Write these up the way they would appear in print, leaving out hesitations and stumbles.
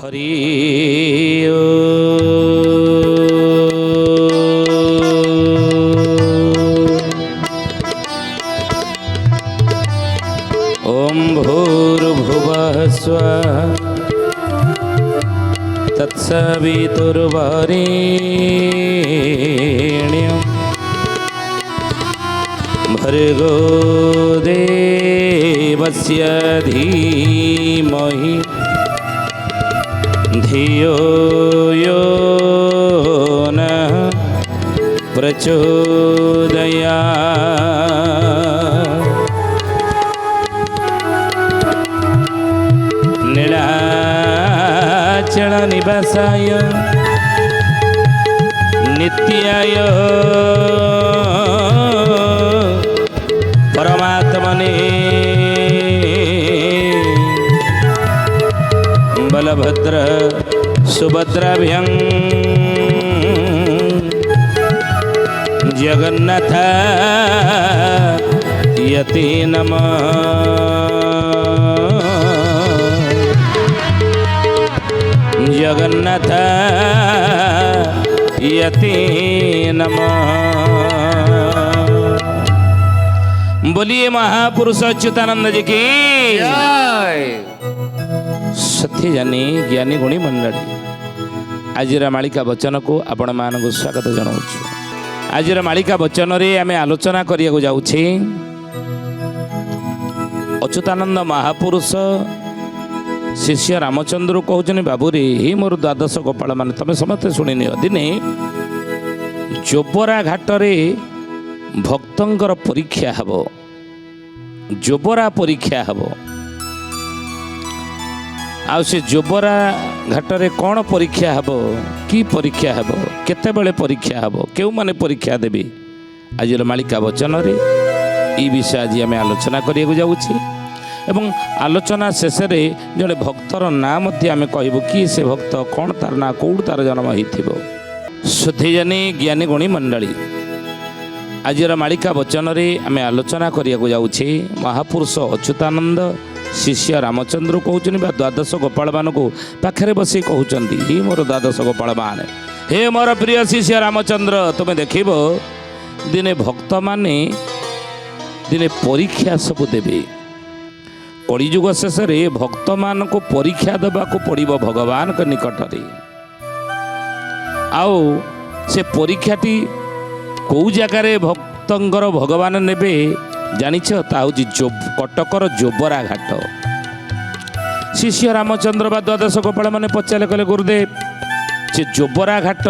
हरि ओम भूर्भुवः स्वः तत्सवितुर्वरेण्यं भर्गो देवस्य धीमहि धियो यो नः प्रचोदयात्। नीलाचल निवासाय नित्याय परमात्मने बलभद्र सुभद्राभ्यं जगन्नाथ यते नमः। जगन्नाथ यते नमः। बोलिए महापुरुष अच्युतानंद जी की जय। सत्य जानी ज्ञानी गुणी मंडली आजिर मालिका वचन को आपण मानक स्वागत जनाऊँ। आजिर मालिका वचन रे आमे आलोचना करिया जाउछे अच्युतानंद महापुरुष शिष्य रामचंद्र कहते बाबू रे हे मोर द्वादश गोपाल मान तुम समस्त शुणी दिने जोबरा घाट रे भक्तंकर परीक्षा हब। जोबरा परीक्षा हब आ से जोबरा घाट रे कौन परीक्षा हब कि परीक्षा हब केते बेले परीक्षा हब केउ माने परीक्षा देबे आज मालिका वचन रे ई विषय आज आम आलोचना करिया जाउछि एवं आलोचना शेष रे जड़े भक्तर ना मध्य आम कहबू कि से भक्त कौन तार ना कौड़ तार जन्म होइथिबो। सुधीजनी ज्ञानी गुणी मंडली आजिर मालिका वचन रे आम आलोचना करिया जाउछि महापुरुष अच्युतानंद शिष्य रामचंद्र कहउछन बा द्वादश गोपाल मान को पाखरे बसी कहउछंती हे मोर द्वादश गोपाल मान हे मोर प्रिय शिष्य रामचंद्र तुम देखिबो दिने भक्त माने दिने परीक्षा सब देबे। कलिजुग शेष में भक्त मान को परीक्षा देवा को पड़ो भगवान के निकट रे आओ से परीक्षाटी कौ जगार भक्तर भगवान नेबे जानिछ ता हूँ कटकर जोबरा घाट। शिष्य रामचंद्र बा द्वादश गोपाल मैंने पचारे कहले गुरुदेव से जोबरा घाट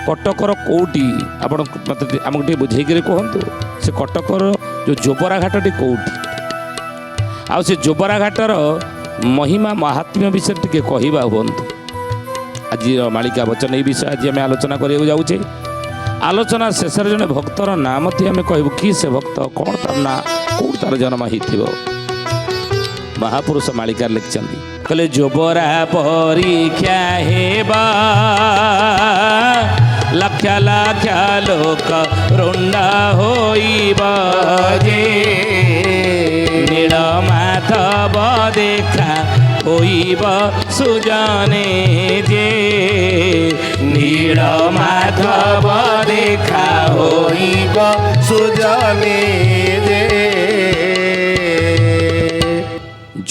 कटकर कौटी आप आमको टे बुझे कहतु से कटकर जो जोबरा घाटी कौटी आउ से जोबरा घाटर महिमा महात्म्य विषय टी कहवा हूँ। आज मालिका वचन ये विषय आज आम आलोचना करिया जाऊे। आलोचना शेष जड़े भक्तर ना आम कहबू कि से भक्त कौन तार ना कौन तार जन्म हो। महापुरुष मालिका लिखिं कहले जोबरा परीक्षा हेबा लक्ष लक्ष लोक रुंडा होइबा जे नीलमाधव देखा होइब सुजने जे नीलमाधव देखा होइब सुजने जे।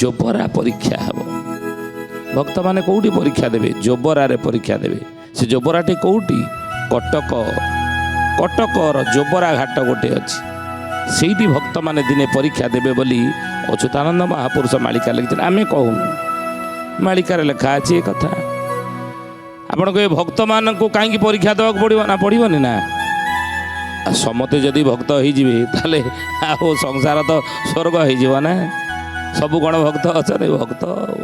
जोबरा परीक्षा हब भक्त माने कौटी परीक्षा देवे जोबरा रे परीक्षा देवे। से जोबराटी कौटी कटक कटकर जोबरा घाट गोटे अच्छी ସେଇଠି ଭକ୍ତମାନେ ଦିନେ ପରୀକ୍ଷା ଦେବେ ବୋଲି ଅଚ୍ୟୁତାନନ୍ଦ ମହାପୁରୁଷ ମାଳିକା ଲେଖିଛନ୍ତି। ଆମେ କହୁନୁ ମାଳିକାରେ ଲେଖା ଅଛି ଏ କଥା। ଆପଣ କହିବେ ଭକ୍ତମାନଙ୍କୁ କାହିଁକି ପରୀକ୍ଷା ଦେବାକୁ ପଡ଼ିବ ନା ପଡ଼ିବନି ନା ସମସ୍ତେ ଯଦି ଭକ୍ତ ହେଇଯିବେ ତାହେଲେ ଆଉ ସଂସାର ତ ସ୍ୱର୍ଗ ହେଇଯିବ ନା। ସବୁ କ'ଣ ଭକ୍ତ ଅଛନ୍ତି ଭକ୍ତ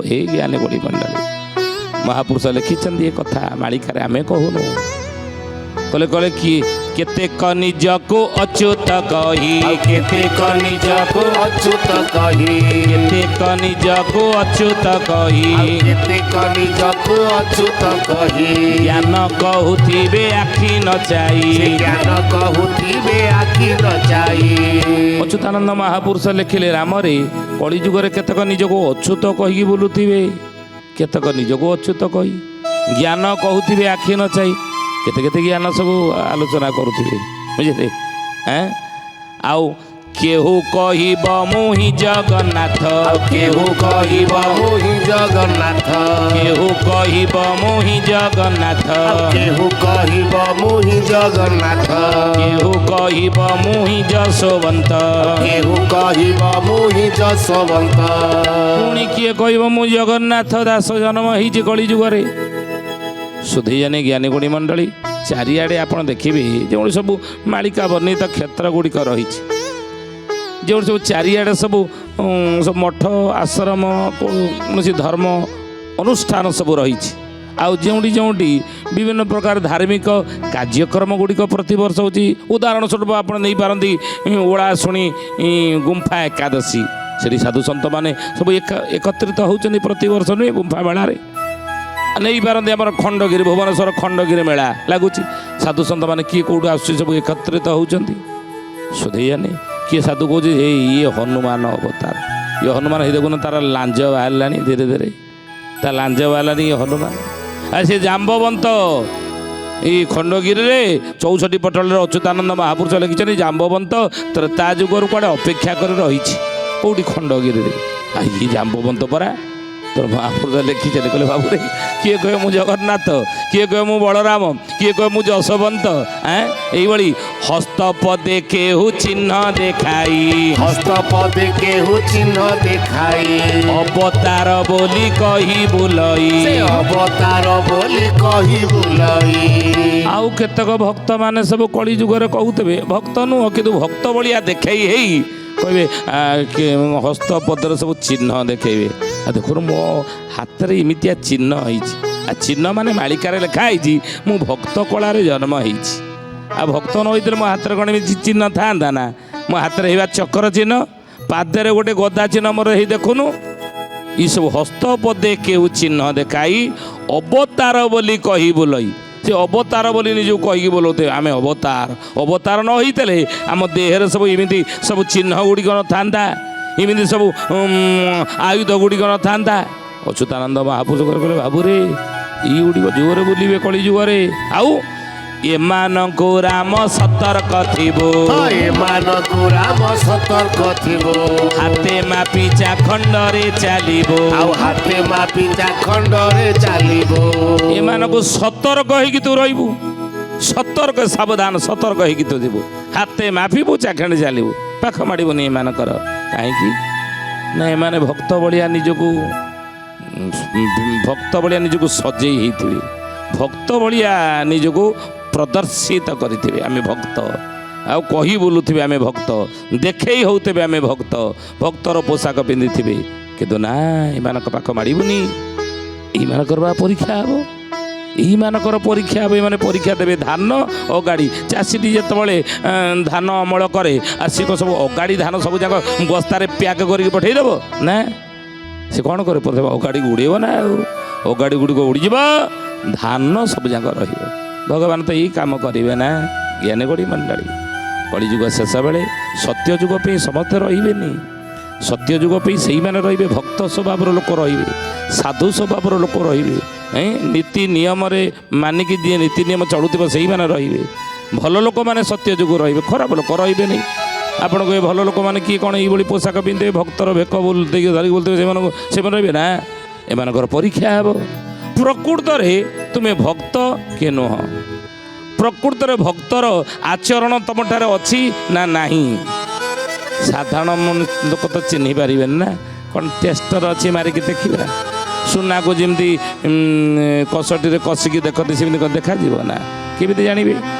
ହେଇ ଜ୍ଞାନୀ ଗୁଣି ମଣ୍ଡଳୀ ମହାପୁରୁଷ ଲେଖିଛନ୍ତି ଏ କଥା ମାଳିକାରେ ଆମେ କହୁନୁ। कहले कहले कि केतेक निजको अच्युत कही केतेक निजको अच्युत कही केतेक निजको अच्युत कही केतेक निजको अच्युत कही ज्ञान कहूथिबे आखि न चाही ज्ञान कहूथिबे आखि न चाही। अच्युतानंद महापुरुष लिखिले राम रे कलिजुग रे केतेक निजको अच्युत कही बोलुथिबे କେତେକ ନିଜକୁ ଅଚ୍ୟୁତ କହି ଜ୍ଞାନ କହୁଥିବେ ଆଖି ନ ଚାହିଁ କେତେ କେତେ ଜ୍ଞାନ ସବୁ ଆଲୋଚନା କରୁଥିବେ ବୁଝିଲେ। ଆଉ କେହୁ କହିବ ମୁଁ ହିଁ ଜଗନ୍ନାଥ, କେହୁ କହିବ ମୁଁ ହିଁ ଜଗନ୍ନାଥ, କେହୁ କହିବ ମୁଁ ହିଁ ଜଗନ୍ନାଥ, କେହୁ କହିବ ମୁଁ ହିଁ ଜଗନ୍ନାଥ, କେହୁ କହିବ ମୁଁ ହିଁ ଯଶୋବନ୍ତ, କେହୁ କହିବ ମୁଁ ହିଁ ଯଶୋବନ୍ତ। ପୁଣି କିଏ କହିବ ମୁଁ ଜଗନ୍ନାଥ ଦାସ ଜନ୍ମ ହେଇଛି କଳି ଯୁଗରେ। ସୁଧୀଜାନି ଜ୍ଞାନୀ ଗୁଣୀ ମଣ୍ଡଳୀ ଚାରିଆଡ଼େ ଆପଣ ଦେଖିବେ ଯେଉଁଠି ସବୁ ମାଳିକା ବର୍ଣ୍ଣିତ କ୍ଷେତ୍ର ଗୁଡ଼ିକ ରହିଛି, ଯେଉଁଠି ସବୁ ଚାରିଆଡ଼େ ସବୁ ମଠ ଆଶ୍ରମ କୌଣସି ଧର୍ମ ଅନୁଷ୍ଠାନ ସବୁ ରହିଛି, ଆଉ ଯେଉଁଠି ଯେଉଁଠି ବିଭିନ୍ନ ପ୍ରକାର ଧାର୍ମିକ କାର୍ଯ୍ୟକ୍ରମ ଗୁଡ଼ିକ ପ୍ରତିବର୍ଷ ହେଉଛି। ଉଦାହରଣ ସ୍ୱରୂପ ଆପଣ ନେଇପାରନ୍ତି ଓଳାଶୁଣୀ ଗୁମ୍ଫା ଏକାଦଶୀ, ସେଠି ସାଧୁସନ୍ତମାନେ ସବୁ ଏକତ୍ରିତ ହେଉଛନ୍ତି ପ୍ରତିବର୍ଷ ନୁହେଁ ଗୁମ୍ଫା ମେଳାରେ। ନେଇପାରନ୍ତି ଆମର ଖଣ୍ଡଗିରି ଭୁବନେଶ୍ୱର ଖଣ୍ଡଗିରି ମେଳା ଲାଗୁଛି, ସାଧୁସନ୍ତମାନେ କିଏ କେଉଁଠୁ ଆସୁଛି ସବୁ ଏକତ୍ରିତ ହେଉଛନ୍ତି। ସୁଧୀଜାନି କିଏ ସାଧୁ କହୁଛି ଇଏ ହନୁମାନ ଅବତାର, ଇଏ ହନୁମାନ ହେଇ ଦେଖୁନ ତାର ଲାଞ୍ଜ ବାହାରିଲାଣି ଧୀରେ ଧୀରେ, ତା ଲାଞ୍ଜ ବାହାରିଲାଣି ଇଏ ହନୁମାନ। ଆଉ ସେ ଜାମ୍ବବନ୍ତ ଏଇ ଖଣ୍ଡଗିରିରେ 64 ପଟଳରେ ଅଚ୍ୟୁତାନନ୍ଦ ମହାପୁରୁଷ ଲେଖିଛନ୍ତି ଜାମ୍ବବନ୍ତ ତ୍ରେତା ଯୁଗରୁ କୁଆଡ଼େ ଅପେକ୍ଷା କରି ରହିଛି କେଉଁଠି ଖଣ୍ଡଗିରିରେ। ଆଉ ଇଏ ଜାମ୍ବବନ୍ତ ପରା ତୋର ମହାପୁରୁଷ ଲେଖିଛନ୍ତି। କହିଲେ ବାବୁରେ କିଏ କହେ ମୁଁ ଜଗନ୍ନାଥ, କିଏ କହେ ମୁଁ ବଳରାମ, କିଏ କହେ ମୁଁ ଯଶୋବନ୍ତ। ଏଇଭଳି ହସ୍ତପଦେ କେହୁ ଚିହ୍ନ ଦେଖାଇ, ହସ୍ତପଦେ କେହୁ ଚିହ୍ନ ଦେଖାଇ, ଅବତାର ବୋଲି କହି ବୁଲଇ, ଅବତାର ବୋଲି କହି ବୁଲଇ। ଆଉ କେତେକ ଭକ୍ତମାନେ ସବୁ କଳି ଯୁଗରେ କହୁଥିବେ, ଭକ୍ତ ନୁହଁ କିନ୍ତୁ ଭକ୍ତ ଭଳିଆ ଦେଖେଇ ହେଇ କହିବେ ହସ୍ତପଦରେ ସବୁ ଚିହ୍ନ ଦେଖେଇବେ। ଆଉ ଦେଖୁନ ମୋ ହାତରେ ଏମିତିଆ ଚିହ୍ନ ହେଇଛି, ଆଉ ଚିହ୍ନ ମାନେ ମାଳିକାରେ ଲେଖା ହେଇଛି ମୁଁ ଭକ୍ତ କଳାରେ ଜନ୍ମ ହେଇଛି। ଆଉ ଭକ୍ତ ନ ହେଇଥିଲେ ମୋ ହାତରେ କ'ଣ ଏମିତି ଚିହ୍ନ ଥାନ୍ତା ନା? ମୋ ହାତରେ ହେଇବା ଚକ୍ର ଚିହ୍ନ, ପାଦରେ ଗୋଟେ ଗଦା ଚିହ୍ନ ମୋର ହେଇ ଦେଖୁନୁ। ଏସବୁ ହସ୍ତପଦେ କେଉ ଚିହ୍ନ ଦେଖାଇ ଅବତାର ବୋଲି କହି ବୁଲଇ, ସେ ଅବତାର ବୋଲି ନିଜକୁ କହିକି ବୋଲଉଥିବେ ଆମେ ଅବତାର। ଅବତାର ନ ହେଇଥିଲେ ଆମ ଦେହରେ ସବୁ ଏମିତି ସବୁ ଚିହ୍ନ ଗୁଡ଼ିକ ନଥାନ୍ତା, ଏମିତି ସବୁ ଆୟୁଧ ଗୁଡ଼ିକ ନଥାନ୍ତା। ଅଚ୍ୟୁତାନନ୍ଦ ମହାପୁରୁଷ କହିଲେ ବାବୁରେ ଏଇ ଗୁଡ଼ିକ ଜୋରରେ ବୁଲିବେ କଳି ଯୁଗରେ। ଆଉ ଏମାନଙ୍କୁ ରାମ ସତର୍କ ଥିବ, ଏମାନଙ୍କୁ ରାମ ସତର୍କ ଥିବ, ହାତେ ମାପି ଚାଖଣ୍ଡରେ ଚାଲିବ, ଆଉ ହାତେ ମାପି ଚାଖଣ୍ଡରେ ଚାଲିବ। ଏମାନଙ୍କୁ ସତର୍କ ହେଇକି ତୁ ରହିବୁ, ସତର୍କ ସାବଧାନ ସତର୍କ ହେଇକି ତୁ ଯିବୁ। ହାତେ ମାପିବୁ ଚାଖଣ୍ଡେ ଚାଲିବୁ, ପାଖ ମାଡ଼ିବନି ଏମାନଙ୍କର। କାହିଁକି ନା ଏମାନେ ଭକ୍ତ ଭଳିଆ ନିଜକୁ ସଜେଇ ହେଇଥିବେ, ଭକ୍ତ ଭଳିଆ ନିଜକୁ ପ୍ରଦର୍ଶିତ କରିଥିବେ ଆମେ ଭକ୍ତ, ଆଉ କହି ବୁଲୁଥିବେ ଆମେ ଭକ୍ତ, ଦେଖେଇ ହେଉଥିବେ ଆମେ ଭକ୍ତ, ଭକ୍ତର ପୋଷାକ ପିନ୍ଧିଥିବେ। କିନ୍ତୁ ନା ଏମାନଙ୍କ ପାଖ ମାଡ଼ିବୁନି, ଏଇମାନଙ୍କର ବା ପରୀକ୍ଷା ହେବ, ଏଇମାନଙ୍କର ପରୀକ୍ଷା ହେବ। ଏମାନେ ପରୀକ୍ଷା ଦେବେ ଧାନ ଅଗାଡ଼ି। ଚାଷୀଟି ଯେତେବେଳେ ଧାନ ଅମଳ କରେ ଆସିକ ସବୁ ଅଗାଡ଼ି ଧାନ ସବୁ ଯାକ ବସ୍ତାରେ ପ୍ୟାକ୍ କରିକି ପଠାଇଦେବ ନା, ସେ କ'ଣ କରେ ପ୍ରଥମେ ଅଗାଡ଼ିକୁ ଉଡ଼େଇବ ନା, ଆଉ ଅଗାଡ଼ି ଗୁଡ଼ିକ ଉଡ଼ିଯିବ, ଧାନ ସବୁ ଯାକ ରହିବ। ଭଗବାନ ତ ଏଇ କାମ କରିବେ ନା। ଜ୍ଞାନୀ ଗୁଣୀ ମଣ୍ଡଳୀ କଳିଯୁଗ ଶେଷ ବେଳେ ସତ୍ୟ ଯୁଗ ପାଇଁ ସମସ୍ତେ ରହିବେନି, ସତ୍ୟ ଯୁଗ ପାଇଁ ସେଇମାନେ ରହିବେ, ଭକ୍ତ ସ୍ୱଭାବର ଲୋକ ରହିବେ, ସାଧୁ ସ୍ୱଭାବର ଲୋକ ରହିବେ, ନୀତି ନିୟମରେ ମାନିକି ଯିଏ ନୀତି ନିୟମ ଚଳୁଥିବ ସେଇମାନେ ରହିବେ। ଭଲ ଲୋକମାନେ ସତ୍ୟ ଯୁଗ ରହିବେ, ଖରାପ ଲୋକ ରହିବେନି। ଆପଣ କହିବେ ଭଲ ଲୋକମାନେ କିଏ କ'ଣ ଏଇଭଳି ପୋଷାକ ପିନ୍ଧିବେ, ଭକ୍ତର ଭେକ ଦେଇକି ଧରିକି ବୁଲୁଥିବେ, ସେମାନେ ରହିବେ ନା। ଏମାନଙ୍କର ପରୀକ୍ଷା ହେବ। ପ୍ରକୃତରେ ତୁମେ ଭକ୍ତ କିଏ ନୁହଁ, ପ୍ରକୃତରେ ଭକ୍ତର ଆଚରଣ ତୁମଠାରେ ଅଛି ନା ନାହିଁ। ସାଧାରଣ ଲୋକ ତ ଚିହ୍ନି ପାରିବେନି ନା, କ'ଣ ଟେଷ୍ଟର ଅଛି ମାରିକି ଦେଖିବା। ସୁନାକୁ ଯେମିତି କଷଟିରେ କଷିକି ଦେଖନ୍ତି ସେମିତି କ'ଣ ଦେଖାଯିବ ନା, କେମିତି ଜାଣିବେ?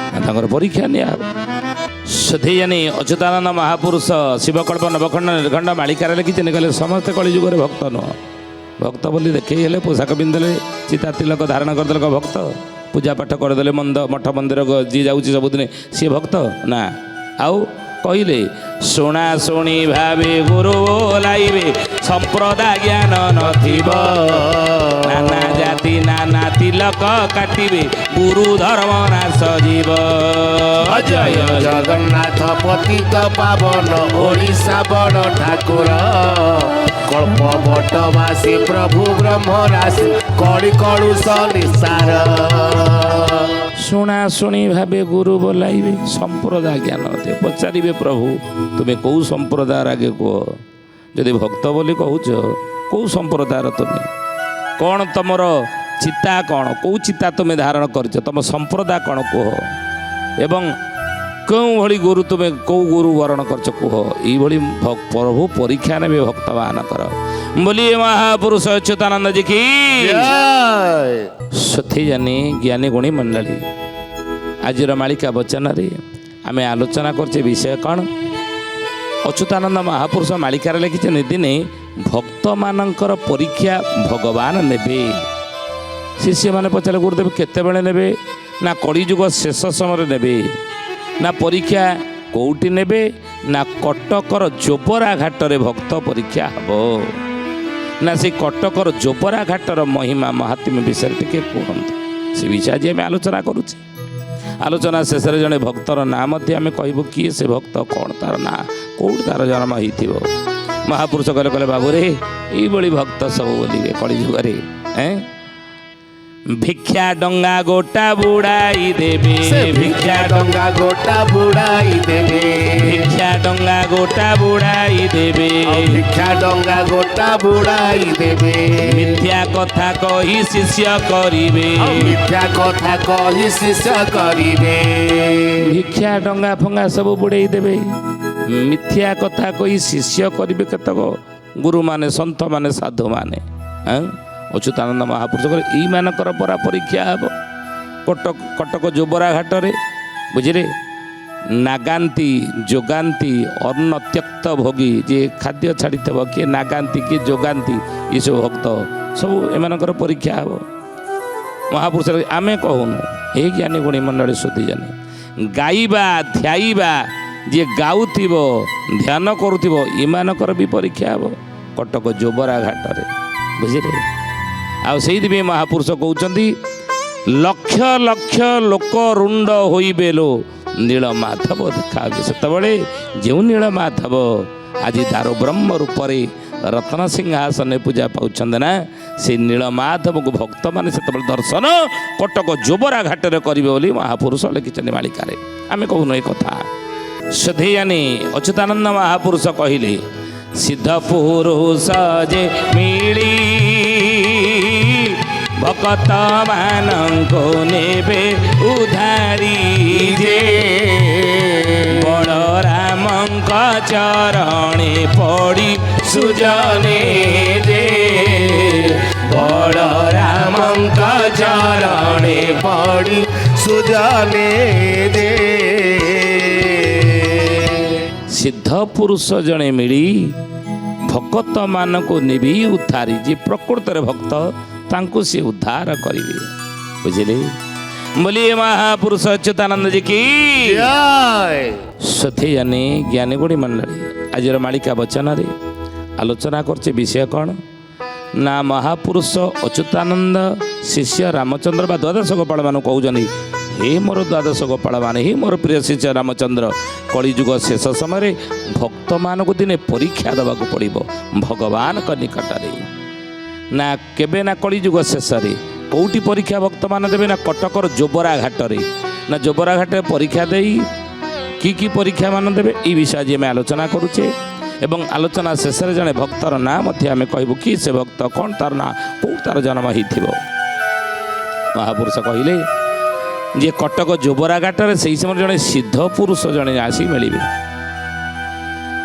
ତାଙ୍କର ପରୀକ୍ଷା ନିଆହେବ। ସୁଧୀଜାନି ଅଚ୍ୟୁତାନନ୍ଦ ମହାପୁରୁଷ ଶିବକଳ୍ପ ନବଖଣ୍ଡ ନିର୍ଖଣ୍ଡ ମାଳିକାରେ ଲେଖିଛନ୍ତି, କହିଲେ ସମସ୍ତେ କଳିଯୁଗରେ ଭକ୍ତ ନୁହଁ। ଭକ୍ତ ବୋଲି ଦେଖେଇ ହେଲେ ପୋଷାକ ପିନ୍ଧିଦେଲେ, ଚିତା ତିଲକ ଧାରଣ କରିଦେଲେ ଭକ୍ତ, ପୂଜା ପାଠ କରିଦେଲେ ମଠ ମନ୍ଦିର ଯିଏ ଯାଉଛି ସବୁଦିନେ ସିଏ ଭକ୍ତ ନା। ଆଉ କହିଲେ ଶୁଣା ଶୁଣି ଭାବେ ଗୁରୁ ବୋଲାଇବେ, ସମ୍ପ୍ରଦାୟ ଜ୍ଞାନ ନଥିବ, ନାନା ଜାତି ନାନା ତିଲକ କାଟିବେ, ଗୁରୁ ଧର୍ମ ନାଶ ଯିବ। ଜୟ ଜଗନ୍ନାଥ ପତିତ ପାବନ ଓଡ଼ିଶା ବଡ଼ ଠାକୁର କଳ୍ପବଟବାସୀ ପ୍ରଭୁ ବ୍ରହ୍ମ ରାଶି କଳି କଳୁଷ ନିସାର। ଶୁଣା ଶୁଣି ଭାବେ ଗୁରୁ ବୋଲାଇବେ ସମ୍ପ୍ରଦାୟ ଜ୍ଞାନ ଦେ ପଚାରିବେ ପ୍ରଭୁ ତୁମେ କେଉଁ ସମ୍ପ୍ରଦାୟର ଆଗେ କୁହ। ଯଦି ଭକ୍ତ ବୋଲି କହୁଛ କେଉଁ ସମ୍ପ୍ରଦାୟର ତୁମେ, କ'ଣ ତମର ଚିତା, କ'ଣ କେଉଁ ଚିତା ତୁମେ ଧାରଣ କରିଛ, ତମ ସମ୍ପ୍ରଦାୟ କ'ଣ କୁହ, ଏବଂ କେଉଁଭଳି ଗୁରୁ ତୁମେ କେଉଁ ଗୁରୁ ବରଣ କରିଛ କୁହ। ଏଇଭଳି ପ୍ରଭୁ ପରୀକ୍ଷା ନେବେ ଭକ୍ତମାନଙ୍କର। ବୋଲିଏ ମହାପୁରୁଷ ଅଚ୍ୟୁତାନନ୍ଦ ଜି କି ସେଥିଜାନି ଜ୍ଞାନୀ ଗୁଣୀ ମଣ୍ଡଳୀ। ଆଜିର ମାଳିକା ବଚନରେ ଆମେ ଆଲୋଚନା କରୁଛେ ବିଷୟ କ'ଣ? ଅଚ୍ୟୁତାନନ୍ଦ ମହାପୁରୁଷ ମାଳିକାରେ ଲେଖିଛନ୍ତି ଦିନେ ଭକ୍ତମାନଙ୍କର ପରୀକ୍ଷା ଭଗବାନ ନେବେ। ଶିଷ୍ୟମାନେ ପଚାରିଲେ ଗୁରୁଦେବ କେତେବେଳେ ନେବେ? ନା କଳିଯୁଗ ଶେଷ ସମୟରେ ନେବେ। ନା ପରୀକ୍ଷା କେଉଁଠି ନେବେ? ନା କଟକର ଜୋବରା ଘାଟରେ ଭକ୍ତ ପରୀକ୍ଷା ହେବ। ନା ସେଇ କଟକର ଜୋବରା ଘାଟର ମହିମା ମହାତ୍ମ୍ୟ ବିଷୟରେ ଟିକେ କୁହନ୍ତୁ। ସେ ବିଷୟ ଆଜି ଆମେ ଆଲୋଚନା କରୁଛେ। ଆଲୋଚନା ଶେଷରେ ଜଣେ ଭକ୍ତର ନାଁ ମଧ୍ୟ ଆମେ କହିବୁ କିଏ ସେ ଭକ୍ତ, କ'ଣ ତାର ନାଁ, କେଉଁଠି ତାର ଜନ୍ମ ହେଇଥିବ। ମହାପୁରୁଷ କହିଲେ ବାବୁରେ ଏଇଭଳି ଭକ୍ତ ସବୁ ବୋଲିବେ କଳିଯୁଗରେ। ଭିକ୍ଷା ଡଙ୍ଗା ଗୋଟା ବୁଡ଼ାଇ ଦେବେ, ଭିକ୍ଷା ଡଙ୍ଗା ଗୋଟା ବୁଡ଼ାଇ ଦେବେ, ଭିକ୍ଷା ଡଙ୍ଗା ଗୋଟା ବୁଡ଼ାଇ ଦେବେ, ଭିକ୍ଷା ଡଙ୍ଗା ଗୋଟା ବୁଡ଼ାଇ ଦେବେ। ମିଥ୍ୟା କଥା କହି ଶିଷ୍ୟ କରିବେ, ମିଥ୍ୟା କଥା କହି ଶିଷ୍ୟ କରିବେ। ଭିକ୍ଷା ଡଙ୍ଗା ଫଙ୍ଗା ସବୁ ବୁଡ଼େଇ ଦେବେ, ମିଥ୍ୟା କଥା କହି ଶିଷ୍ୟ କରିବେ କେତେକ ଗୁରୁମାନେ, ସନ୍ଥମାନେ, ସାଧୁମାନେ। ଅଚ୍ୟୁତାନନ୍ଦ ମହାପୁରୁଷ କହିଲେ ଏଇମାନଙ୍କର ପରା ପରୀକ୍ଷା ହେବ। କଟକ ଜୋବରା ଘାଟରେ ବୁଝିଲେ ନାଗାନ୍ତି ଯୋଗାନ୍ତି ଅନ୍ନ ତ୍ୟକ୍ତ ଭୋଗୀ, ଯିଏ ଖାଦ୍ୟ ଛାଡ଼ିଥିବ, କିଏ ନାଗାନ୍ତି କିଏ ଯୋଗାନ୍ତି, ଏସବୁ ଭକ୍ତ ସବୁ ଏମାନଙ୍କର ପରୀକ୍ଷା ହେବ। ମହାପୁରୁଷ ଆମେ କହୁନୁ ଏ ଜ୍ଞାନୀ ଗୁଣୀ ମଣ୍ଡଳୀ ଶୁଦ୍ଧିଜାନେ ଗାଇବା ଧ୍ୟାଇବା, ଯିଏ ଗାଉଥିବ ଧ୍ୟାନ କରୁଥିବ ଏମାନଙ୍କର ବି ପରୀକ୍ଷା ହେବ କଟକ ଜୋବରା ଘାଟରେ ବୁଝିଲେ। ଆଉ ସେଇଥିପାଇଁ ମହାପୁରୁଷ କହୁଛନ୍ତି ଲକ୍ଷ ଲକ୍ଷ ଲୋକ ରୁଣ୍ଡ ହୋଇବେ ଲୋ ନୀଳମାଧବ ଦେଖାବେ। ସେତେବେଳେ ଯେଉଁ ନୀଳମାଧବ ଆଜି ଦାରୁ ବ୍ରହ୍ମ ରୂପରେ ରତ୍ନ ସିଂହାସନରେ ପୂଜା ପାଉଛନ୍ତି ନା, ସେ ନୀଳମାଧବଙ୍କୁ ଭକ୍ତମାନେ ସେତେବେଳେ ଦର୍ଶନ କଟକ ଜୋବରା ଘାଟରେ କରିବେ ବୋଲି ମହାପୁରୁଷ ଲେଖିଛନ୍ତି ମାଳିକାରେ। ଆମେ କହୁନୁ ଏ କଥା। ସେଥିୟାନି ଅଚ୍ୟୁତାନନ୍ଦ ମହାପୁରୁଷ କହିଲେ ସିଦ୍ଧ ପୁରୁଷ ଯେ ମିଳି ଭକତ ମାନଙ୍କୁ ନେବେ ଉଧାରି ଯେ, ବଳରାମଙ୍କ ଚରଣେ ପଡ଼ି ସୁଜନେ ଯେ, ବଳରାମଙ୍କ ଚରଣେ ପଡ଼ି ସୁଜନେ ଯେ। ସିଦ୍ଧ ପୁରୁଷ ଜଣେ ମିଳି ଭକତମାନଙ୍କୁ ନେବି ଉଦ୍ଧାରି, ଯିଏ ପ୍ରକୃତରେ ଭକ୍ତ ତାଙ୍କୁ ସେ ଉଦ୍ଧାର କରିବେ ବୁଝିଲେ। ବୋଲିଏ ମହାପୁରୁଷ ଅଚ୍ୟୁତାନନ୍ଦ ଜି କି ସେଥିୟାନି ଜ୍ଞାନୀ ଗୁଣୀ ମଣ୍ଡଳୀ। ଆଜିର ମାଳିକା ବଚନରେ ଆଲୋଚନା କରୁଛେ ବିଷୟ କ'ଣ? ନା ମହାପୁରୁଷ ଅଚ୍ୟୁତାନନ୍ଦ ଶିଷ୍ୟ ରାମଚନ୍ଦ୍ର ବା ଦ୍ୱାଦଶ ଗୋପାଳମାନଙ୍କୁ କହୁଛନ୍ତି ହେ ମୋର ଦ୍ୱାଦଶ ଗୋପାଳମାନେ, ହେ ମୋର ପ୍ରିୟ ଶିଷ୍ୟ ରାମଚନ୍ଦ୍ର, କଳିଯୁଗ ଶେଷ ସମୟରେ ଭକ୍ତମାନଙ୍କୁ ଦିନେ ପରୀକ୍ଷା ଦେବାକୁ ପଡ଼ିବ ଭଗବାନଙ୍କ ନିକଟରେ। ନା କେବେ? ନା କଳିଯୁଗ ଶେଷରେ। କେଉଁଠି ପରୀକ୍ଷା ଭକ୍ତମାନେ ଦେବେ? ନା କଟକର ଜୋବରା ଘାଟରେ। ନା ଜୋବରା ଘାଟରେ ପରୀକ୍ଷା ଦେଇ କି ପରୀକ୍ଷା ମାନ ଦେବେ ଏଇ ବିଷୟ ଆଜି ଆମେ ଆଲୋଚନା କରୁଛେ। ଏବଂ ଆଲୋଚନା ଶେଷରେ ଜଣେ ଭକ୍ତର ନାଁ ମଧ୍ୟ ଆମେ କହିବୁ କି ସେ ଭକ୍ତ, କ'ଣ ତାର ନାଁ, କେଉଁ ତାର ଜନ୍ମ ହେଇଥିବ। ମହାପୁରୁଷ କହିଲେ ଯେ କଟକ ଜୋବରା ଘାଟରେ ସେହି ସମୟରେ ଜଣେ ସିଦ୍ଧ ପୁରୁଷ ଜଣେ ଆସି ମିଳିବେ।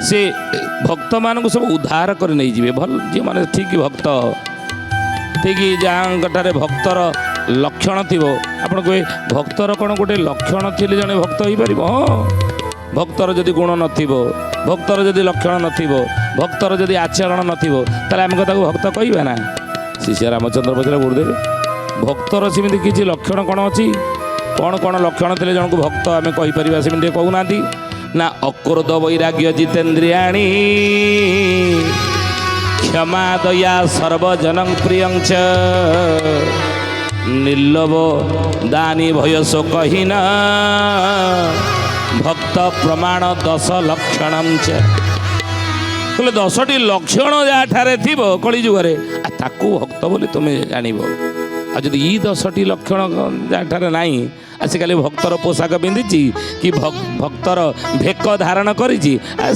ସେ ଭକ୍ତମାନଙ୍କୁ ସବୁ ଉଦ୍ଧାର କରି ନେଇଯିବେ। ଭଲ ଯେଉଁମାନେ ଠିକ୍ ଭକ୍ତ, ଠିକ୍ ଯାହାଙ୍କଠାରେ ଭକ୍ତର ଲକ୍ଷଣ ଥିବ। ଆପଣ କହିବେ ଭକ୍ତର କ'ଣ ଗୋଟେ ଲକ୍ଷଣ ଥିଲେ ଜଣେ ଭକ୍ତ ହେଇପାରିବ? ହଁ, ଭକ୍ତର ଯଦି ଗୁଣ ନଥିବ, ଭକ୍ତର ଯଦି ଲକ୍ଷଣ ନଥିବ, ଭକ୍ତର ଯଦି ଆଚରଣ ନଥିବ, ତାହେଲେ ଆମେ ତାକୁ ଭକ୍ତ କହିବା ନା। ଶିଷ୍ୟ ରାମଚନ୍ଦ୍ର ପଚାରିଲେ ଗୁରୁଦେବ ଭକ୍ତର ସେମିତି କିଛି ଲକ୍ଷଣ କ'ଣ ଅଛି? କ'ଣ ଲକ୍ଷଣ ଥିଲେ ଜଣକୁ ଭକ୍ତ ଆମେ କହିପାରିବା ସେମିତି କହୁନାହାନ୍ତି। ନା ଅକ୍ରୋଧ ବୈରାଗ୍ୟ ଜିତେନ୍ଦ୍ରିୟାଣୀ କ୍ଷମା ଦୟା ସର୍ବଜନଂ ପ୍ରିୟଂଚ ନିର୍ଲୋଭ ଦାନି ଭୟ ଶୋକହୀନ ଭକ୍ତ ପ୍ରମାଣ 10 ଲକ୍ଷଣଂ ଚ କହିଲେ 10ଟି ଲକ୍ଷଣ ଯାହାଠାରେ ଥିବ କଳିଯୁଗରେ ତାକୁ ଭକ୍ତ ବୋଲି ତୁମେ ଜାଣିବ। ଆଉ ଯଦି ଇ 10ଟି ଲକ୍ଷଣ ଯାହାଠାରେ ନାହିଁ ଆଜିକାଲି ଭକ୍ତର ପୋଷାକ ପିନ୍ଧିଛି କି ଭକ୍ତର ଭେକ ଧାରଣ କରିଛି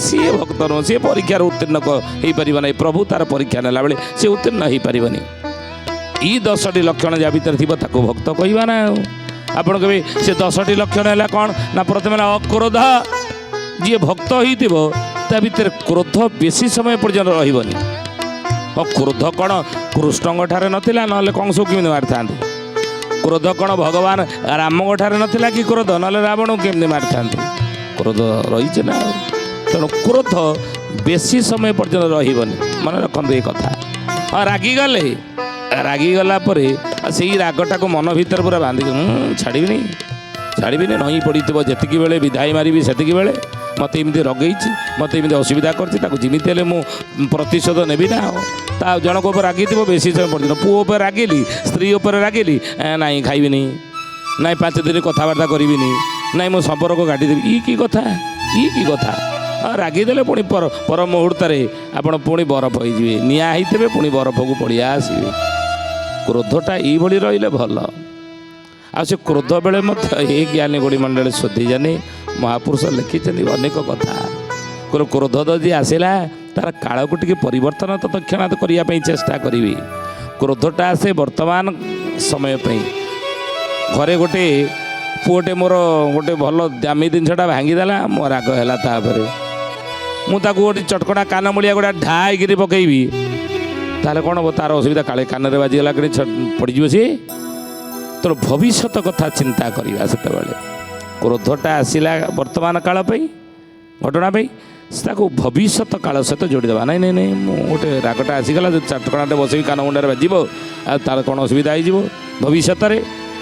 ସିଏ ଭକ୍ତ ନୁହଁ, ସିଏ ପରୀକ୍ଷାରେ ଉତ୍ତୀର୍ଣ୍ଣ ହେଇପାରିବ ନାହିଁ। ପ୍ରଭୁ ତାର ପରୀକ୍ଷା ନେଲା ବେଳେ ସିଏ ଉତ୍ତୀର୍ଣ୍ଣ ହେଇପାରିବନି। ଇ 10ଟି ଲକ୍ଷଣ ଯାହା ଭିତରେ ଥିବ ତାକୁ ଭକ୍ତ କହିବା ନା। ଆଉ ଆପଣ କହିବେ ସେ 10ଟି ଲକ୍ଷଣ ହେଲା କ'ଣ ନା ପ୍ରଥମେ ହେଲା ଅକ୍ରୋଧ। ଯିଏ ଭକ୍ତ ହେଇଥିବ ତା ଭିତରେ କ୍ରୋଧ ବେଶୀ ସମୟ ପର୍ଯ୍ୟନ୍ତ ରହିବନି। କ୍ରୋଧ କ'ଣ କୃଷ୍ଣଙ୍କ ଠାରେ ନଥିଲା, ନହେଲେ କଂସକୁ କେମିତି ମାରିଥାନ୍ତି? କ୍ରୋଧ କ'ଣ ଭଗବାନ ରାମଙ୍କ ଠାରେ ନଥିଲା କି କ୍ରୋଧ, ନହେଲେ ରାବଣକୁ କେମିତି ମାରିଥାନ୍ତି? କ୍ରୋଧ ରହିଛି ନା। ଆଉ ତେଣୁ କ୍ରୋଧ ବେଶୀ ସମୟ ପର୍ଯ୍ୟନ୍ତ ରହିବନି, ମନେ ରଖନ୍ତୁ ଏ କଥା। ହଁ ରାଗିଗଲେ, ରାଗିଗଲା ପରେ ସେଇ ରାଗଟାକୁ ମନ ଭିତରେ ପୁରା ବାନ୍ଧିକି ଛାଡ଼ିବିନି ନଇଁ ପଡ଼ିଥିବ। ଯେତିକି ବେଳେ ବିଧାଇ ମାରିବି ସେତିକି ବେଳେ ମୋତେ ଏମିତି ରଗେଇଛି, ମୋତେ ଏମିତି ଅସୁବିଧା କରିଛି, ତାକୁ ଯେମିତି ହେଲେ ମୁଁ ପ୍ରତିଶୋଧ ନେବି ନା। ଆଉ ତା ଜଣଙ୍କ ଉପରେ ରାଗିଥିବ ବେଶୀ ସମୟ ପର୍ଯ୍ୟନ୍ତ। ପୁଅ ଉପରେ ରାଗିଲି, ସ୍ତ୍ରୀ ଉପରେ ରାଗିଲି, ନାଇଁ ଖାଇବିନି, ନାଇଁ 5 ଦିନ କଥାବାର୍ତ୍ତା କରିବିନି, ନାଇଁ ମୁଁ ସମ୍ପର୍କ କାଟିଦେବି। ଇ କି କଥା? ରାଗିଦେଲେ ପୁଣି ପର ମୁହୂର୍ତ୍ତରେ ଆପଣ ପୁଣି ବରଫ ହେଇଯିବେ। ନିଆଁ ହେଇଥିବେ ପୁଣି ବରଫକୁ ପଡ଼ିଆ ଆସିବେ। କ୍ରୋଧଟା ଏଇଭଳି ରହିଲେ ଭଲ। ଆଉ ସେ କ୍ରୋଧ ବେଳେ ମଧ୍ୟ ଏ ଜ୍ଞାନୀ ଗୁଡ଼ି ମଣ୍ଡଳୀ ଶୋଧିଯାନି ମହାପୁରୁଷ ଲେଖିଛନ୍ତି ଅନେକ କଥା। କ୍ରୋଧ ଯଦି ଆସିଲା ତାର କାଳକୁ ଟିକେ ପରିବର୍ତ୍ତନ ତତ୍କ୍ଷଣାତ୍ କରିବା ପାଇଁ ଚେଷ୍ଟା କରିବି। କ୍ରୋଧଟା ଆସେ ବର୍ତ୍ତମାନ ସମୟ ପାଇଁ। ଘରେ ଗୋଟେ ପୁଅଟେ ମୋର ଗୋଟେ ଭଲ ଦାମୀ ଜିନିଷଟା ଭାଙ୍ଗିଦେଲା, ମୋ ରାଗ ହେଲା ତାପରେ। ମୁଁ ତାକୁ ଗୋଟେ ଚଟକଣା କାନ ମୂଳିଆ ଗୋଟେ ଢା ହେଇକିରି ପକେଇବି, ତାହେଲେ କ'ଣ ହେବ? ତାର ଅସୁବିଧା କାଳେ କାନରେ ବାଜିଗଲା କି ପଡ଼ିଯିବ ସିଏ। ତେଣୁ ଭବିଷ୍ୟତ କଥା ଚିନ୍ତା କରିବା। ସେତେବେଳେ କ୍ରୋଧଟା ଆସିଲା ବର୍ତ୍ତମାନ କାଳ ପାଇଁ, ଘଟଣା ପାଇଁ, ତାକୁ ଭବିଷ୍ୟତ କାଳ ସହିତ ଯୋଡ଼ିଦେବା। ନାଇଁ ମୁଁ ଗୋଟେ ରାଗଟା ଆସିଗଲା, ଯଦି ଚଟକଣାଟେ ବସେଇକି କାନ ମୁଣ୍ଡରେ ବାଜିବ ଆଉ ତାର କ'ଣ ଅସୁବିଧା ହେଇଯିବ ଭବିଷ୍ୟତରେ।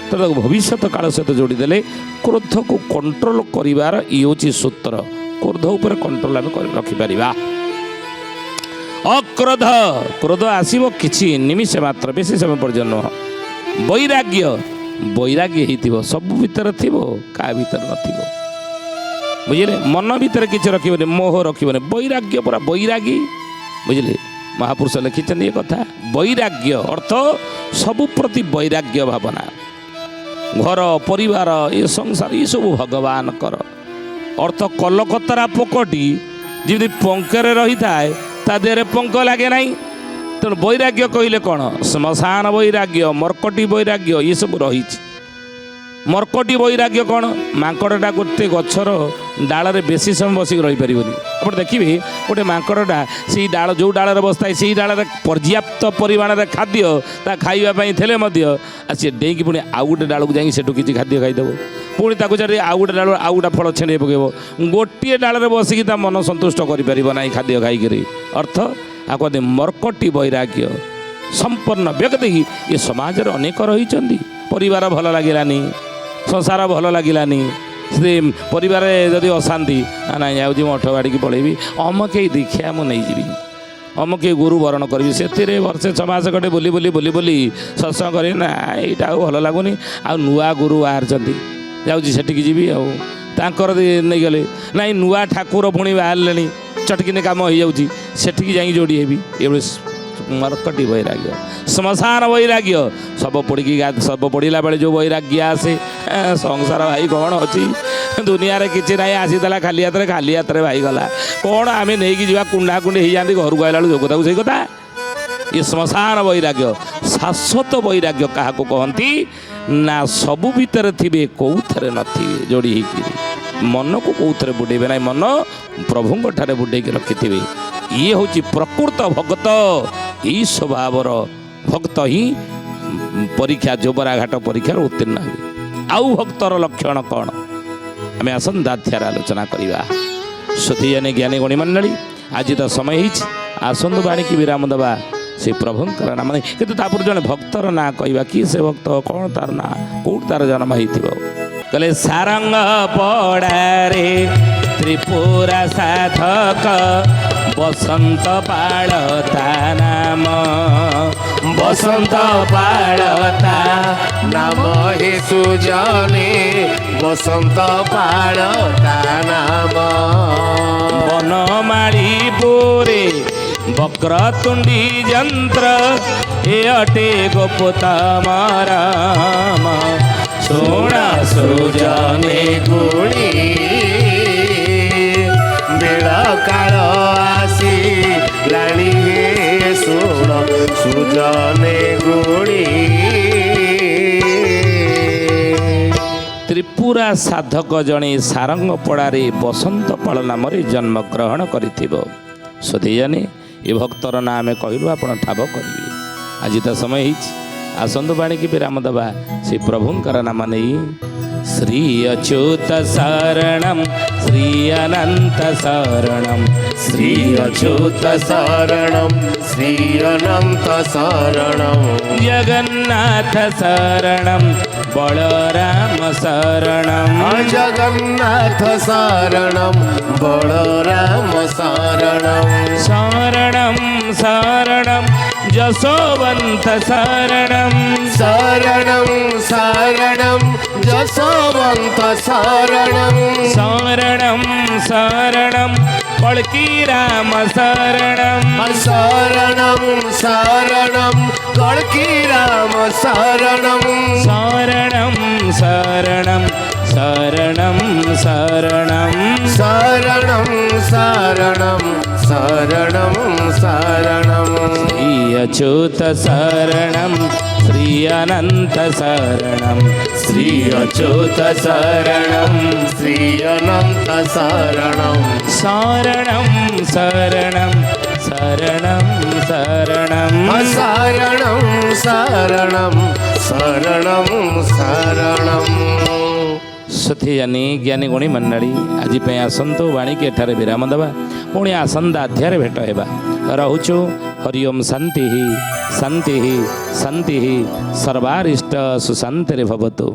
ତେଣୁ ତାକୁ ଭବିଷ୍ୟତ କାଳ ସହିତ ଯୋଡ଼ିଦେଲେ କ୍ରୋଧକୁ କଣ୍ଟ୍ରୋଲ କରିବାର ଇଏ ହେଉଛି ସୂତ୍ର। କ୍ରୋଧ ଉପରେ କଣ୍ଟ୍ରୋଲ ଆମେ ରଖିପାରିବା। କ୍ରୋଧ ଆସିବ କିଛି ନିମିଷ ମାତ୍ର, ବେଶୀ ସମୟ ପର୍ଯ୍ୟନ୍ତ ନୁହଁ। ବୈରାଗ୍ୟ ହେଇଥିବ, ସବୁ ଭିତରେ ଥିବ, କାହା ଭିତରେ ନଥିବ। ବୁଝିଲେ? ମନ ଭିତରେ କିଛି ରଖିବନି, ମୋହ ରଖିବନି। ବୈରାଗ୍ୟ ପୁରା ବୈରାଗୀ। ବୁଝିଲେ? ମହାପୁରୁଷ ଲେଖିଛନ୍ତି ଏ କଥା। ବୈରାଗ୍ୟ ଅର୍ଥ ସବୁ ପ୍ରତି ବୈରାଗ୍ୟ ଭାବନା। ଘର ପରିବାର ଏ ସଂସାର ଏସବୁ ଭଗବାନଙ୍କର। ଅର୍ଥ କଲକତରା ପୋକଟି ଯେମିତି ପଙ୍କରେ ରହିଥାଏ ତା ଦେହରେ ପଙ୍କ ଲାଗେ ନାହିଁ। ତେଣୁ ବୈରାଗ୍ୟ କହିଲେ କ'ଣ? ଶ୍ମଶାନ ବୈରାଗ୍ୟ, ମର୍କଟି ବୈରାଗ୍ୟ ଏସବୁ ରହିଛି। ମର୍କଟି ବୈରାଗ୍ୟ କ'ଣ? ମାଙ୍କଡ଼ଟା ଗୋଟେ ଗଛର ଡାଳରେ ବେଶୀ ସମୟ ବସିକି ରହିପାରିବନି। ଆପଣ ଦେଖିବେ ଗୋଟେ ମାଙ୍କଡ଼ଟା ସେଇ ଡାଳ ଯେଉଁ ଡାଳରେ ବସିଥାଏ ସେଇ ଡାଳରେ ପର୍ଯ୍ୟାପ୍ତ ପରିମାଣରେ ଖାଦ୍ୟ ତା ଖାଇବା ପାଇଁ ଥିଲେ ମଧ୍ୟ ସିଏ ଡେଇଁକି ପୁଣି ଆଉ ଗୋଟେ ଡାଳକୁ ଯାଇକି ସେଠୁ କିଛି ଖାଦ୍ୟ ଖାଇଦେବ। ପୁଣି ତାକୁ ଛାଡ଼ି ଆଉ ଗୋଟେ ଡାଳ ଆଉ ଗୋଟେ ଫଳ ଛିଣ୍ଡେଇ ପକାଇବ। ଗୋଟିଏ ଡାଳରେ ବସିକି ତା ମନ ସନ୍ତୁଷ୍ଟ କରିପାରିବ ନାହିଁ ଖାଦ୍ୟ ଖାଇକରି। ଅର୍ଥ ଆଉ କହନ୍ତି ମର୍କଟି ବୈରାଗ୍ୟ ସମ୍ପନ୍ନ ବ୍ୟକ୍ତି। ଏ ସମାଜରେ ଅନେକ ରହିଛନ୍ତି। ପରିବାର ଭଲ ଲାଗିଲାନି, ସଂସାର ଭଲ ଲାଗିଲାନି, ସେ ପରିବାରରେ ଯଦି ଅଶାନ୍ତି, ନାଇଁ ଯାଉଛି ମୁଁ ଅଠ ବାଡ଼ିକି ପଳେଇବି, ଅମକେଇ ଦୀକ୍ଷା ମୁଁ ନେଇଯିବି, ଅମକେଇ ଗୁରୁ ବରଣ କରିବି। ସେଥିରେ ବର୍ଷେ 6 ମାସ ଗଟେ ବୁଲି ସତ୍ସଙ୍ଗ କରି ନା ଏଇଟା ଆଉ ଭଲ ଲାଗୁନି, ଆଉ ନୂଆ ଗୁରୁ ବାହାରିଛନ୍ତି, ଯାଉଛି ସେଠିକି ଯିବି। ଆଉ ତାଙ୍କର ନେଇଗଲେ, ନାଇଁ ନୂଆ ଠାକୁର ପୁଣି ବାହାରିଲେଣି, ଚଟକିନି କାମ ହେଇଯାଉଛି, ସେଠିକି ଯାଇକି ଯୋଡ଼ି ହେବି। ଏଭଳି ମର୍କଟି ବୈରାଗ୍ୟ, ଶ୍ମଶାନ ବୈରାଗ୍ୟ। ଶବ ପଡ଼ିଲା ବେଳେ ଯେଉଁ ବୈରାଗ୍ୟ ଆସେ, ସଂସାର ଭାଇ କ'ଣ ଅଛି, ଦୁନିଆରେ କିଛି ନାହିଁ, ଆସିଥିଲା ଖାଲି ହାତରେ ଭାଇ ଗଲା, କ'ଣ ଆମେ ନେଇକି ଯିବା, କୁଣ୍ଡା କୁଣ୍ଡି ହେଇଯାଆନ୍ତି, ଘରକୁ ଆସିଲା ବେଳକୁ ଯୋଉ କଥାକୁ ସେଇ କଥା। ଏ ଶ୍ମଶାନ ବୈରାଗ୍ୟ। ଶାଶ୍ୱତ ବୈରାଗ୍ୟ କାହାକୁ କହନ୍ତି ନା ସବୁ ଭିତରେ ଥିବେ, କେଉଁଥିରେ ନଥିବେ ଯୋଡ଼ି ହେଇକି। ମନକୁ କେଉଁଥିରେ ବୁଡ଼େଇବେ ନାହିଁ, ମନ ପ୍ରଭୁଙ୍କ ଠାରେ ବୁଡ଼େଇକି ରଖିଥିବେ। ଇଏ ହେଉଛି ପ୍ରକୃତ ଭକ୍ତ। ଏଇ ସ୍ୱଭାବର ଭକ୍ତ ହିଁ ପରୀକ୍ଷା, ଯୋବରା ଘାଟ ପରୀକ୍ଷାରେ ଉତ୍ତୀର୍ଣ୍ଣ ହେବେ। ଆଉ ଭକ୍ତର ଲକ୍ଷଣ କ'ଣ ଆମେ ଆସନ୍ତା ଅଧ୍ୟାୟରେ ଆଲୋଚନା କରିବା। ସୁଧୀଜାନି ଜ୍ଞାନୀ ଗୁଣୀ ମଣ୍ଡଳୀ, ଆଜି ତ ସମୟ ହେଇଛି, ଆସନ୍ତୁ ବାଣୀକି ବିରାମ ଦେବା। ସେ ପ୍ରଭୁଙ୍କର ନାମ ନାହିଁ, କିନ୍ତୁ ତାପରେ ଜଣେ ଭକ୍ତର ନାଁ କହିବା। କି ସେ ଭକ୍ତ, କ'ଣ ତାର ନାଁ, କେଉଁଠି ତାର ଜନ୍ମ ହେଇଥିବ? କହିଲେ ସାରଙ୍ଗ ପଡ଼ାରେ ତ୍ରିପୁରା ସାଧକ, ବସନ୍ତ ପାଳ ତା ନାମ, বসন্ত পাড়তা নাম হে সুজনে বসন্ত পাড়তা নাম বনমালী পুরে বক্রতুণ্ডী যন্ত্র এ অটে গোপতম রাম শোণা সুজনে গুণী বেଳ କାଳ ଆସି ଲାଣି ହେ ଶୁଣ ସୁଜନେ ଗୁଣି ତ୍ରିପୁରା ସାଧକ ଜଣେ ସାରଙ୍ଗପଡ଼ାରେ ବସନ୍ତପାଳ ନାମରେ ଜନ୍ମଗ୍ରହଣ କରିଥିବ। ସୋଧେଇଜାନି ଏ ଭକ୍ତର ନାଁ ଆମେ କହିଲୁ ଆପଣ ଠାବ କରିବେ। ଆଜି ତ ସମୟ ହେଇଛି, ଆସନ୍ତୁ ବାଣୀକି ବିରାମ ଦେବା ସେ ପ୍ରଭୁଙ୍କର ନାମ ନେଇ। ଶ୍ରୀ ଅଚ୍ୟୁତ ଶରଣମ୍ ଶ୍ରୀ ଅନନ୍ତ ଶରଣମ୍ ଶ୍ରୀ ଅଚ୍ୟୁତ ଶରଣମ୍ ଶ୍ରୀ ଅନନ୍ତ ଶରଣମ୍ ଜଗନ୍ନାଥ ଶରଣମ୍ ବଳରାମ ଶରଣମ୍ ଜଗନ୍ନାଥ ଶରଣମ୍ ବଳରାମ ଶରଣମ୍ ଶରଣମ୍ ଶରଣମ୍ ଯଶୋବନ୍ତ ଶରଣମ୍ ଶରଣମ୍ ଶରଣମ୍ ଯଶୋବନ୍ତ ଶରଣମ୍ ଶରଣମ୍ ଶରଣମ୍ କଳ୍କି ରାମ ଶରଣମ୍ ଶରଣମ୍ ଶରଣମ୍ କଳ୍କି ରାମ ଶରଣମ୍ ଶରଣମ୍ ଶରଣମ୍ ଶରଣମ୍ ଶରଣମ୍ ଶରଣମ୍ ଶରଣମ୍ ଶରଣମ୍ ଶରଣମ୍ ଶ୍ରୀ ଅଚ୍ୟୁତ ଶରଣମ୍ ଶ୍ରୀ ଅନନ୍ତ ଶରଣମ୍ ଶ୍ରୀ ଅଚ୍ୟୁତ ଶରଣମ୍ ଶ୍ରୀ ଅନନ୍ତ ଶରଣମ୍ ଶରଣମ୍ ଶରଣମ୍ ଶରଣମ୍ ଶରଣମ୍ ଶରଣମ୍ ଶରଣମ୍ ଶରଣମ୍ ଶରଣମ୍ ସଥିଜାନି ଜ୍ଞାନୀ ଗୁଣୀ ମଣ୍ଡଳୀ ଆଜି ପାଇଁ ଆସନ୍ତୁ ବାଣୀକି ଏଠାରେ ବିରାମ ଦେବା। ପୁଣି ଆସନ୍ତା ଅଧ୍ୟାୟରେ ଭେଟ ହେବା। ରହୁଛୁ ହରି ଓମ୍ ଶାନ୍ତି ଶାନ୍ତି ଶାନ୍ତି ସର୍ବାରିଷ୍ଟ ସୁଶାନ୍ତିରେ ଭବତୁ।